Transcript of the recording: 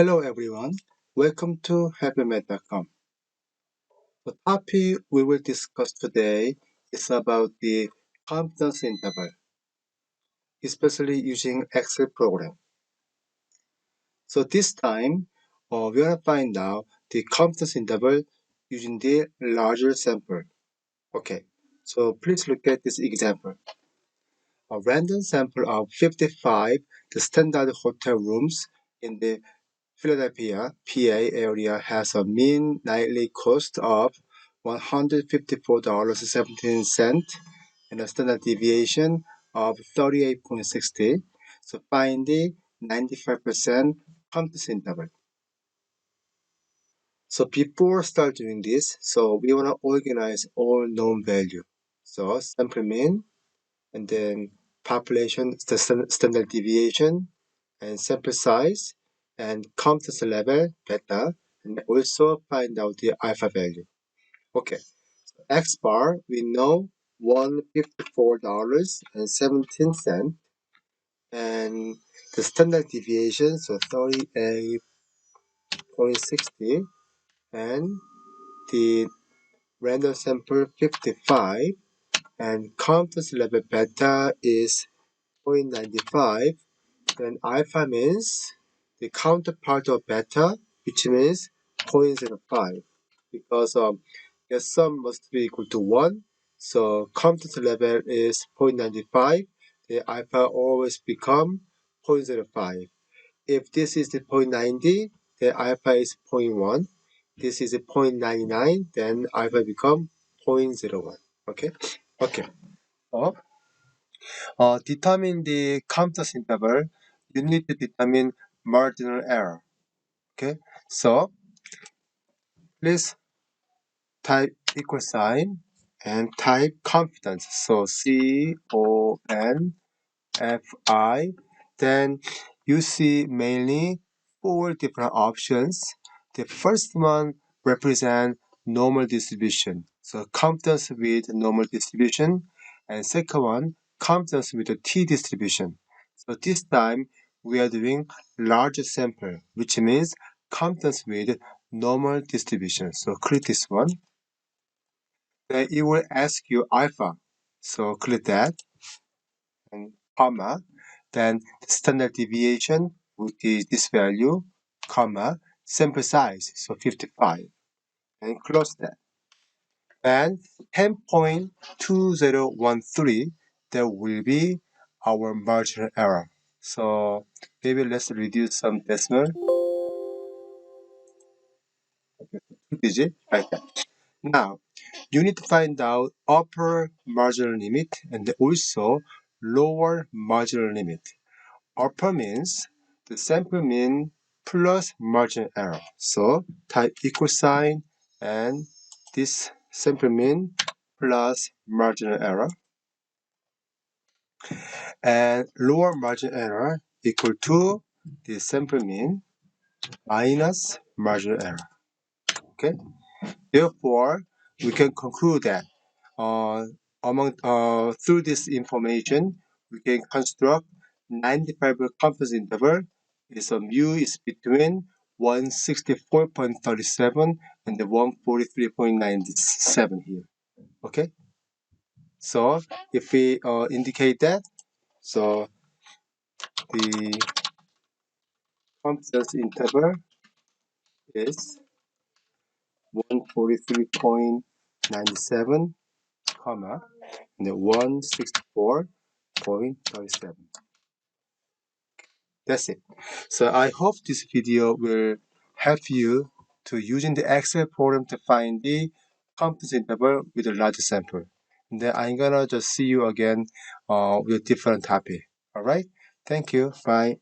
Hello everyone, welcome to happymath.com. The topic we will discuss today is about the confidence interval, especially using Excel program. So this time, we're gonna find out the confidence interval using the larger sample. Okay, so please look at this example. A random sample of 55 the standard hotel rooms in the Philadelphia, PA area has a mean nightly cost of $154.17 and a standard deviation of 38.60. So find the 95% confidence interval. So before start doing this, so we want to organize all known value. So sample mean and then population, the standard deviation, and sample size, and confidence level, beta, and also find out the alpha value. Okay, X bar, we know $154.17, and the standard deviation, so 38.60, and the random sample 55, and confidence level beta is 0.95. Then alpha means the counterpart of beta, which means 0.05. Because the sum must be equal to 1, so confidence level is 0.95. The alpha always become 0.05. If this is the 0.90, then alpha is 0.1. This is a 0.99, then alpha become 0.01. Okay? Okay. So, determine the confidence interval, you need to determine marginal error. Okay, so please type equal sign and type confidence. So CONFI. Then you see mainly four different options. The first one represents normal distribution. So confidence with normal distribution. And second one, confidence with the t distribution. So this time we are doing larger sample, which means confidence with normal distribution. So click this one. Then it will ask you alpha. So click that and comma. Then the standard deviation, which is this value, comma, sample size, so 55. And close that. And 10.2013, there will be our marginal error. So maybe let's reduce some decimal. Digit, like that. Now, you need to find out upper marginal limit and also lower marginal limit. Upper means the sample mean plus margin error. So type equal sign and this sample mean plus marginal error. And lower margin error equal to the sample mean minus marginal error. Okay. Therefore, we can conclude that through this information, we can construct 95 confidence interval is a mu is between 164.37 and the 143.97 here. Okay, so if we indicate that, so the confidence interval is 143.97, comma, and the 164.37. That's it. So I hope this video will help you to using the Excel program to find the confidence interval with a larger sample. And then I'm gonna just see you again with a different topic. All right. Thank you. Bye.